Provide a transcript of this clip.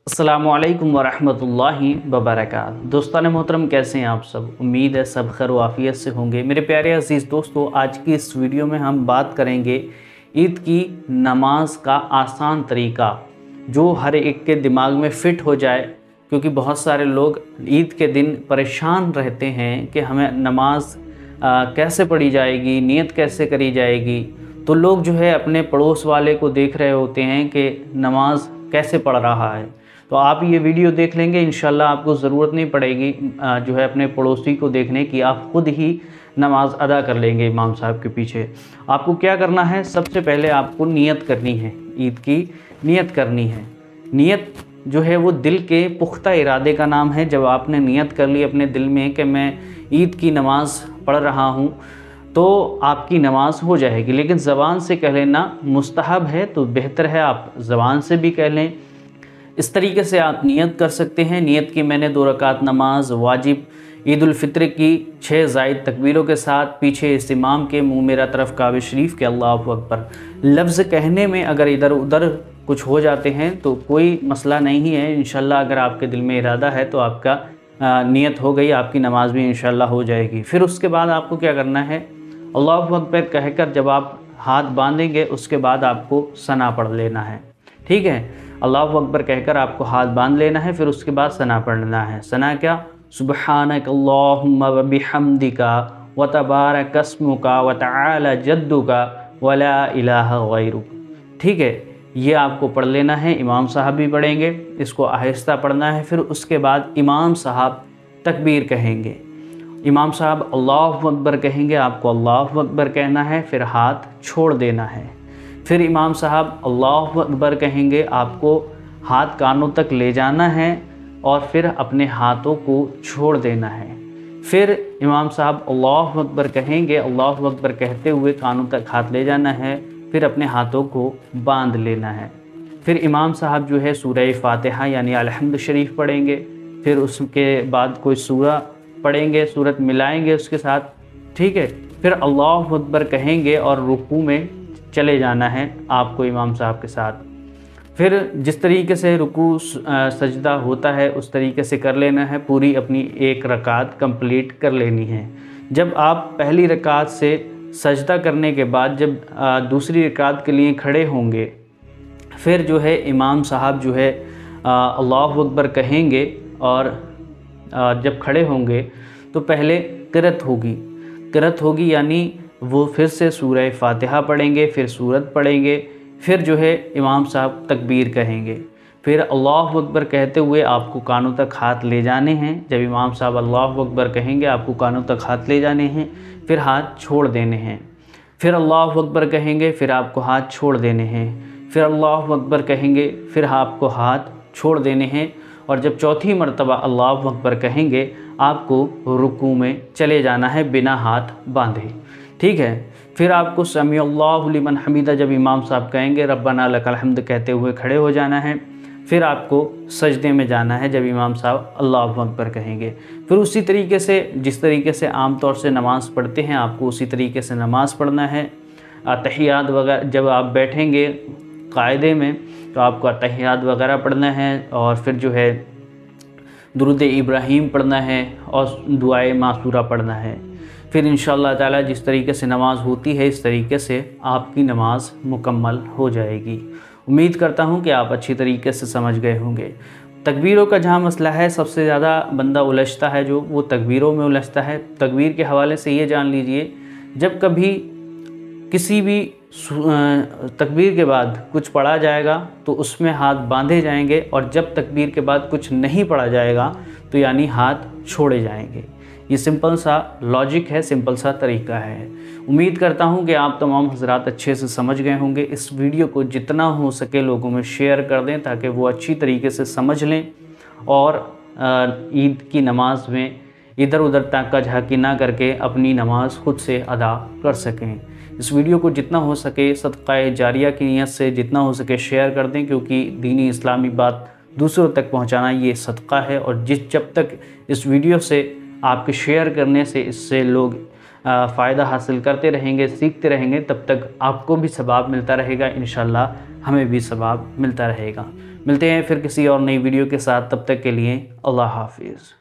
अस्सलामुअलैकुम वरहमतुल्लाहि वबरकातुहू। दोस्तान मोहतरम, कैसे हैं आप सब? उम्मीद है सब खैर वाफ़ियत से होंगे। मेरे प्यारे अज़ीज़ दोस्तों, आज की इस वीडियो में हम बात करेंगे ईद की नमाज का आसान तरीका जो हर एक के दिमाग में फ़िट हो जाए, क्योंकि बहुत सारे लोग ईद के दिन परेशान रहते हैं कि हमें नमाज कैसे पढ़ी जाएगी, नियत कैसे करी जाएगी। तो लोग जो है अपने पड़ोस वाले को देख रहे होते हैं कि नमाज कैसे पढ़ रहा है। तो आप ये वीडियो देख लेंगे, इंशाल्लाह आपको ज़रूरत नहीं पड़ेगी जो है अपने पड़ोसी को देखने की, आप ख़ुद ही नमाज अदा कर लेंगे इमाम साहब के पीछे। आपको क्या करना है? सबसे पहले आपको नियत करनी है, ईद की नियत करनी है। नियत जो है वो दिल के पुख्ता इरादे का नाम है। जब आपने नियत कर ली अपने दिल में कि मैं ईद की नमाज़ पढ़ रहा हूँ, तो आपकी नमाज हो जाएगी। लेकिन ज़बान से कह लेना मुस्तहब है, तो बेहतर है आप ज़बान से भी कह लें। इस तरीके से आप नियत कर सकते हैं। नियत की मैंने 2 रकात नमाज वाजिब ईद उल फित्र की 6 ज़ायद तकबीरों के साथ, पीछे इस इमाम के मुँह मेरा तरफ काबे शरीफ के अल्लाहु अकबर। लफ्ज़ कहने में अगर इधर उधर कुछ हो जाते हैं तो कोई मसला नहीं है। इंशाल्लाह अगर आपके दिल में इरादा है तो आपका नियत हो गई, आपकी नमाज भी इंशाल्लाह हो जाएगी। फिर उसके बाद आपको क्या करना है? अल्लाहु अकबर कहकर जब आप हाथ बांधेंगे, उसके बाद आपको सना पढ़ लेना है। ठीक है, अल्लाहु अकबर कहकर आपको हाथ बांध लेना है, फिर उसके बाद सना पढ़ना है। सना क्या? सुब्हानक अल्लाहुम्मा व बिहम्दिका व तबारक अस्मुका व तआला जद्दुका व ला इलाहा गैरुक। ठीक है, ये आपको पढ़ लेना है। इमाम साहब भी पढ़ेंगे, इसको आहिस्ता पढ़ना है। फिर उसके बाद इमाम साहब तकबीर कहेंगे, इमाम साहब अल्लाहु अकबर कहेंगे, आपको अल्लाहु अकबर कहना है, फिर हाथ छोड़ देना है। फिर इमाम साहब अल्लाहु अकबर कहेंगे, आपको हाथ कानों तक ले जाना है और फिर अपने हाथों को छोड़ देना है। फिर इमाम साहब अल्लाहु अकबर कहेंगे, अल्लाहु अकबर कहते हुए कानों तक हाथ ले जाना है, फिर अपने हाथों को बांध लेना है। फिर इमाम साहब जो है सूरह फातिहा यानी अलहम्द शरीफ पढ़ेंगे, फिर उसके बाद कोई सूरा पढ़ेंगे, सूरत मिलाएंगे उसके साथ। ठीक है, फिर अल्लाहु अकबर कहेंगे और रुकू में चले जाना है आपको इमाम साहब के साथ। फिर जिस तरीके से रुकू सजदा होता है उस तरीके से कर लेना है। पूरी अपनी 1 रकात कंप्लीट कर लेनी है। जब आप पहली रकात से सजदा करने के बाद जब दूसरी रकात के लिए खड़े होंगे, फिर जो है इमाम साहब जो है अल्लाहु अकबर कहेंगे और जब खड़े होंगे तो पहले क़िरात होगी यानी वो फिर से सूरह फातिहा पढ़ेंगे, फिर सूरत पढ़ेंगे, फिर जो है इमाम साहब तकबीर कहेंगे। फिर अल्लाहु अकबर कहते हुए आपको कानों तक हाथ ले जाने हैं। जब इमाम साहब अल्लाहु अकबर कहेंगे, आपको कानों तक हाथ ले जाने हैं, फिर हाथ छोड़ देने हैं। फिर अल्लाहु अकबर कहेंगे, फिर आपको हाथ छोड़ देने हैं। फिर अल्लाहु अकबर कहेंगे, फिर आपको हाथ छोड़ देने हैं। और जब चौथी मरतबा अल्लाहु अकबर कहेंगे, आपको रुकू में चले जाना है बिना हाथ बांधे। ठीक है, फिर आपको समी अल्लाहु लिमन हमीदा जब इमाम साहब कहेंगे, रब्बना लकल हम्द कहते हुए खड़े हो जाना है। फिर आपको सजदे में जाना है जब इमाम साहब अल्लाहु अकबर कहेंगे। फिर उसी तरीके से जिस तरीके से आम तौर से नमाज़ पढ़ते हैं, आपको उसी तरीके से नमाज़ पढ़ना है। तहियात वगैरह जब आप बैठेंगे कायदे में तो आपको तहियात वगैरह पढ़ना है, और फिर जो है दुरूद इब्राहीम पढ़ना है और दुआए मासूरा पढ़ना है। फिर इंशाअल्लाह ताला जिस तरीके से नमाज़ होती है इस तरीके से आपकी नमाज़ मुकम्मल हो जाएगी। उम्मीद करता हूँ कि आप अच्छी तरीके से समझ गए होंगे। तकबीरों का जहाँ मसला है, सबसे ज़्यादा बंदा उलझता है जो वो तकबीरों में उलझता है। तकबीर के हवाले से ये जान लीजिए, जब कभी किसी भी तकबीर के बाद कुछ पढ़ा जाएगा तो उसमें हाथ बांधे जाएंगे, और जब तकबीर के बाद कुछ नहीं पढ़ा जाएगा तो यानी हाथ छोड़े जाएंगे। ये सिंपल सा लॉजिक है, सिंपल सा तरीका है। उम्मीद करता हूँ कि आप तमाम हज़रात अच्छे से समझ गए होंगे। इस वीडियो को जितना हो सके लोगों में शेयर कर दें ताकि वो अच्छी तरीके से समझ लें और ईद की नमाज में इधर उधर ताका झाकी ना करके अपनी नमाज खुद से अदा कर सकें। इस वीडियो को जितना हो सके सदक़ाए जारिया की नीयत से जितना हो सके शेयर कर दें, क्योंकि दीनी इस्लामी बात दूसरों तक पहुँचाना ये सदक़ा है। और जब तक इस वीडियो से आपके शेयर करने से इससे लोग फ़ायदा हासिल करते रहेंगे, सीखते रहेंगे, तब तक आपको भी सवाब मिलता रहेगा इंशाअल्लाह। हमें भी सवाब मिलता रहेगा। मिलते हैं फिर किसी और नई वीडियो के साथ, तब तक के लिए अल्लाह हाफिज़।